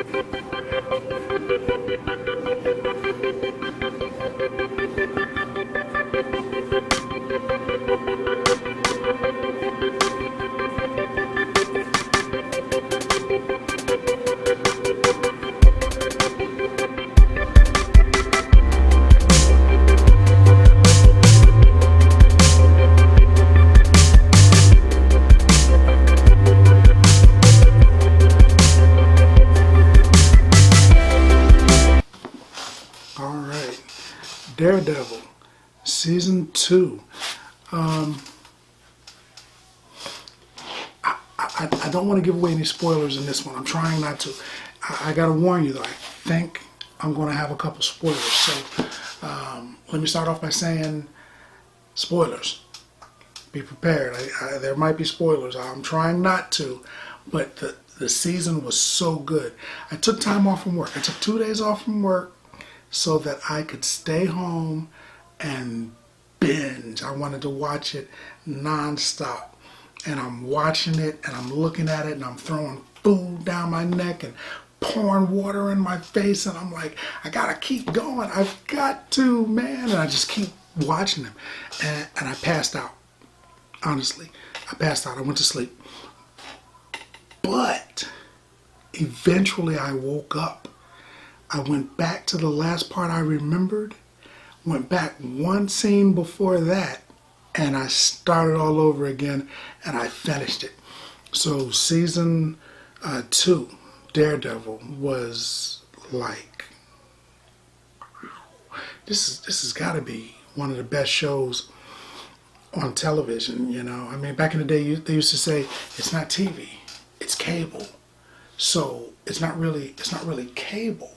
All right, Daredevil, season 2. I don't want to give away any spoilers in this one. I'm trying not to. I got to warn you though. I think I'm going to have a couple spoilers. So let me start off by saying spoilers. Be prepared. There might be spoilers. I'm trying not to, but the season was so good. I took time off from work. I took 2 days off from work so that I could stay home and binge. I wanted to watch it nonstop. And I'm watching it and I'm looking at it and I'm throwing food down my neck and pouring water in my face, and I'm like, I gotta keep going. I've got to, man. And I just keep watching them. And I passed out. Honestly, I passed out. I went to sleep. But eventually I woke up. I went back to the last part I remembered, went back one scene before that, and I started all over again, and I finished it. So season 2, Daredevil, was like, this has got to be one of the best shows on television. You know, I mean, back in the day, they used to say it's not TV, it's cable. So it's not really cable,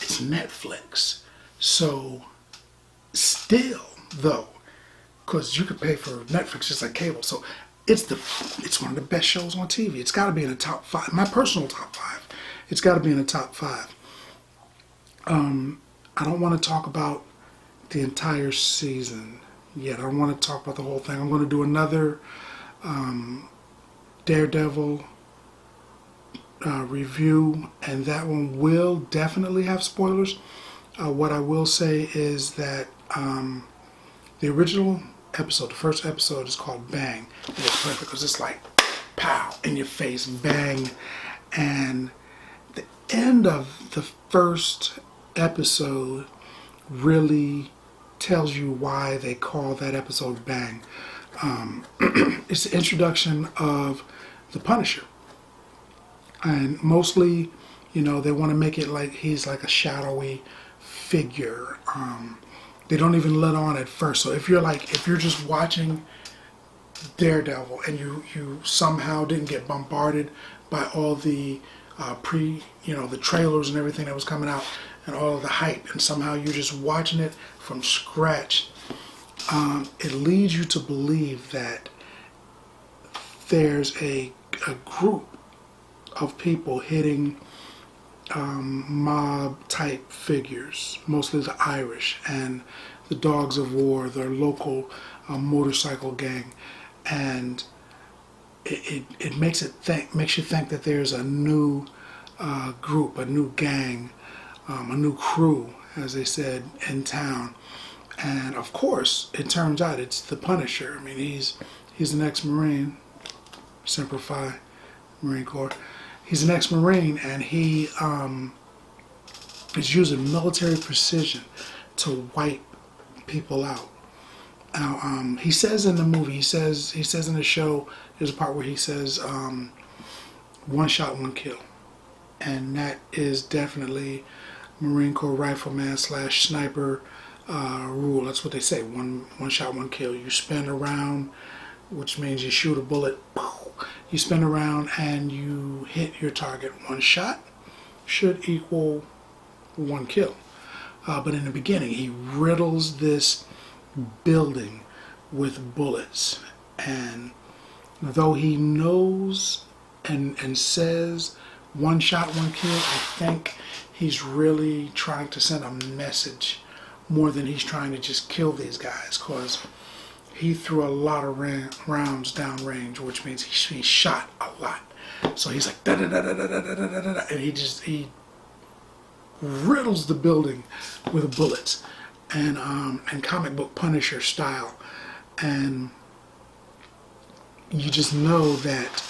it's Netflix. So still though, because you could pay for Netflix just like cable. So it's one of the best shows on TV. It's got to be in the top 5. My personal top 5. It's got to be in the top 5. I don't want to talk about the entire season yet. I don't want to talk about the whole thing. I'm going to do another Daredevil review, and that one will definitely have spoilers. What I will say is that the original episode, the first episode, is called Bang. And it's perfect because it's like pow in your face, bang. And the end of the first episode really tells you why they call that episode Bang. It's the introduction of the Punisher. And mostly, you know, they want to make it like he's like a shadowy figure. They don't even let on at first. So if you're just watching Daredevil and you somehow didn't get bombarded by all the the trailers and everything that was coming out and all of the hype, and somehow you're just watching it from scratch, it leads you to believe that there's a group of people hitting mob type figures, mostly the Irish and the Dogs of War, their local motorcycle gang, and it makes you think that there's a new group, a new gang, a new crew, as they said, in town. And of course, it turns out it's the Punisher. I mean, he's an ex-Marine, Semper Fi, Marine Corps. He's an ex-Marine, and he is using military precision to wipe people out. Now, he says in the movie, he says in the show, there's a part where he says, one shot, one kill. And that is definitely Marine Corps rifleman / sniper rule. That's what they say, one shot, one kill. You spin around, which means you shoot a bullet, you spin around and you hit your target. One shot should equal one kill. But in the beginning, he riddles this building with bullets. And though he knows and says one shot, one kill, I think he's really trying to send a message more than he's trying to just kill these guys, because he threw a lot of rounds downrange, which means he shot a lot. So he's like da da da da da da da da da, and he riddles the building with bullets, and comic book Punisher style, and you just know that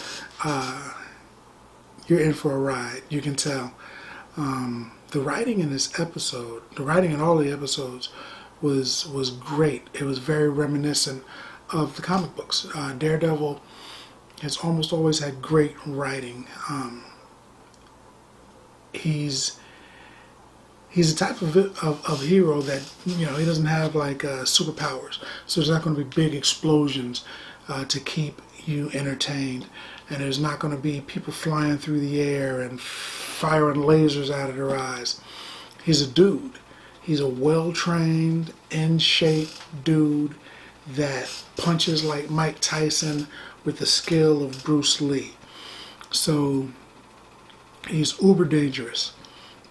you're in for a ride. You can tell. The writing in this episode, the writing in all the episodes, was great. It was very reminiscent of the comic books. Daredevil has almost always had great writing. He's a type of hero that, he doesn't have like superpowers, so there's not going to be big explosions to keep you entertained, and there's not going to be people flying through the air and firing lasers out of their eyes. He's a dude. He's a well-trained, in-shape dude that punches like Mike Tyson with the skill of Bruce Lee. So he's uber dangerous.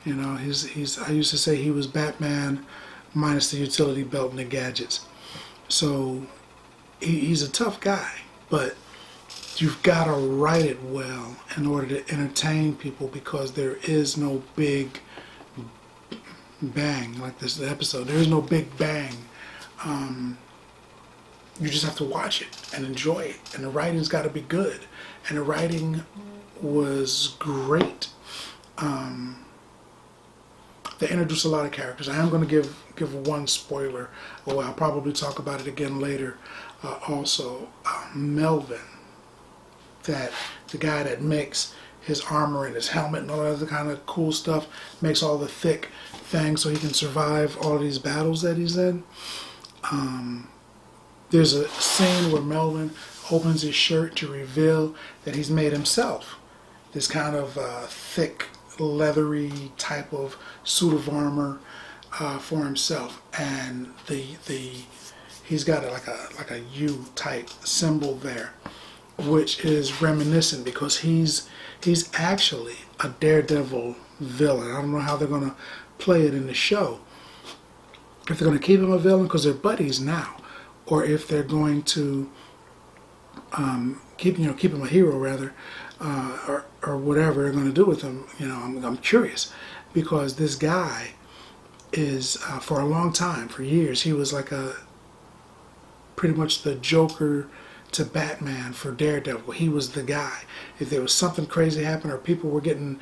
He's I used to say he was Batman minus the utility belt and the gadgets. So he's a tough guy, but you've got to write it well in order to entertain people, because there is no big bang like this episode. There is no big bang. You just have to watch it and enjoy it, and the writing's got to be good, and the writing was great. They introduced a lot of characters. I am going to give one spoiler. I'll probably talk about it again later. Also, Melvin, that the guy that makes his armor and his helmet and all that other kind of cool stuff, makes all the thick things so he can survive all these battles that he's in. There's a scene where Melvin opens his shirt to reveal that he's made himself this kind of thick, leathery type of suit of armor for himself, and he's got like a U type symbol there, which is reminiscent because he's actually a Daredevil villain. I don't know how they're going to play it in the show. If they're going to keep him a villain because they're buddies now, or if they're going to keep him a hero rather, or whatever they're going to do with him. I'm curious, because this guy is for a long time, for years, he was like pretty much the Joker to Batman for Daredevil. He was the guy. If there was something crazy happening or people were getting,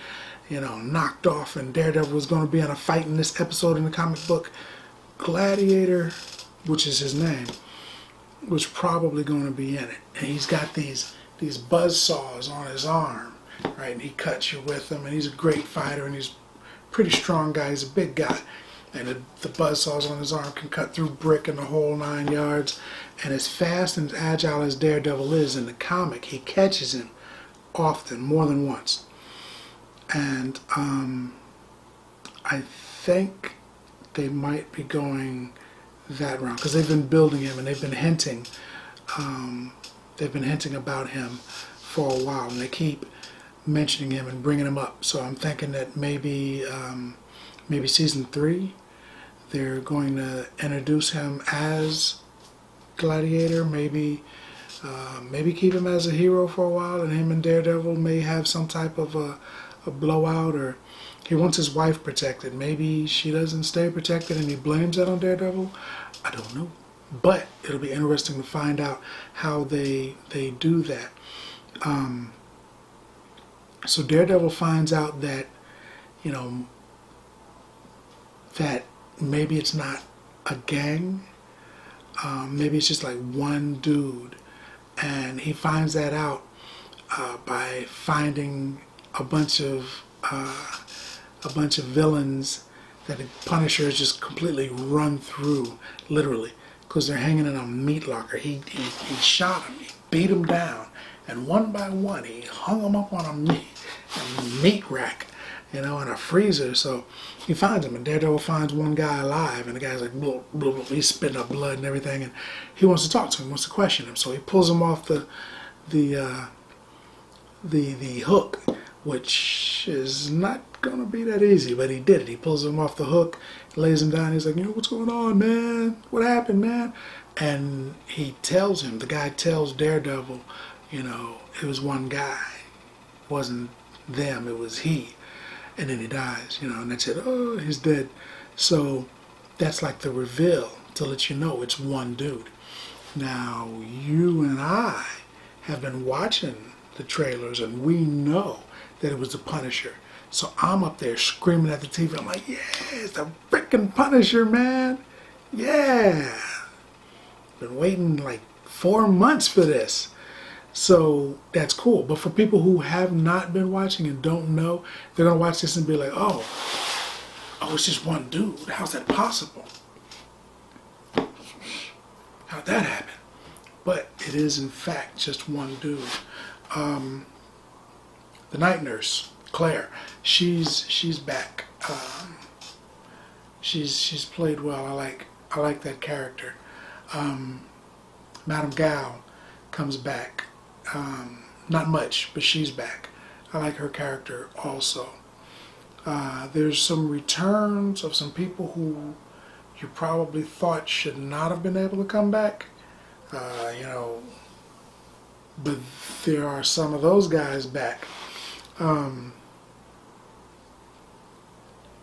knocked off, and Daredevil was going to be in a fight in this episode in the comic book, Gladiator, which is his name, was probably going to be in it. And he's got these buzz saws on his arm, right? And he cuts you with them, and he's a great fighter, and he's a pretty strong guy. He's a big guy. And the buzz saws on his arm can cut through brick and the whole 9 yards. And as fast and as agile as Daredevil is in the comic, he catches him often, more than once. And I think they might be going that route, because they've been building him and they've been hinting about him for a while, and they keep mentioning him and bringing him up. So I'm thinking that maybe season 3 they're going to introduce him as Gladiator, maybe keep him as a hero for a while, and him and Daredevil may have some type of a blowout, or he wants his wife protected. Maybe she doesn't stay protected and he blames that on Daredevil. I don't know. But it'll be interesting to find out how they do that. So Daredevil finds out that, that maybe it's not a gang. Maybe it's just like one dude. And he finds that out by finding a bunch of villains that the Punisher has just completely run through, literally, because they're hanging in a meat locker. He shot them, he beat them down, and one by one he hung them up on a meat rack, in a freezer. So he finds them, and Daredevil finds one guy alive, and the guy's like, blah, blah, blah. He's spitting up blood and everything, and he wants to talk to him, wants to question him. So he pulls him off the hook, which is not gonna be that easy, but he did it. He pulls him off the hook, lays him down. He's like, what's going on, man? What happened, man? And the guy tells Daredevil, it was one guy. wasn't them, it was he. And then he dies, and that's it. Oh, he's dead. So that's like the reveal to let you know it's one dude. Now, you and I have been watching the trailers and we know that it was the Punisher. So I'm up there screaming at the TV. I'm like, yeah, it's the freaking Punisher, man. Yeah. Been waiting like 4 months for this. So that's cool. But for people who have not been watching and don't know, they're going to watch this and be like, oh, it's just one dude. How's that possible? How'd that happen? But it is in fact just one dude. The night nurse, Claire, she's back. She's played well. I like that character. Madame Gao comes back. Not much, but she's back. I like her character also. There's some returns of some people who you probably thought should not have been able to come back. But there are some of those guys back.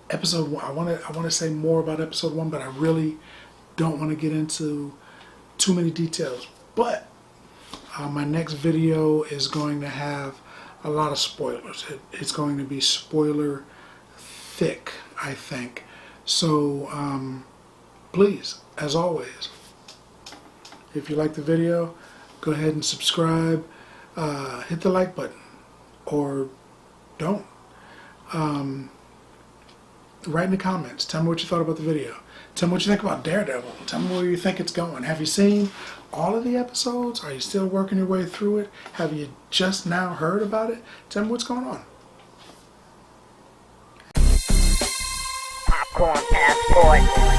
Episode 1, I want to say more about episode 1, but I really don't want to get into too many details. But my next video is going to have a lot of spoilers. It's going to be spoiler thick, I think. So please, as always, if you like the video, go ahead and subscribe. Hit the like button, or don't. Write in the comments. Tell me what you thought about the video. Tell me what you think about Daredevil. Tell me where you think it's going. Have you seen all of the episodes? Are you still working your way through it? Have you just now heard about it? Tell me what's going on. Popcorn Passport.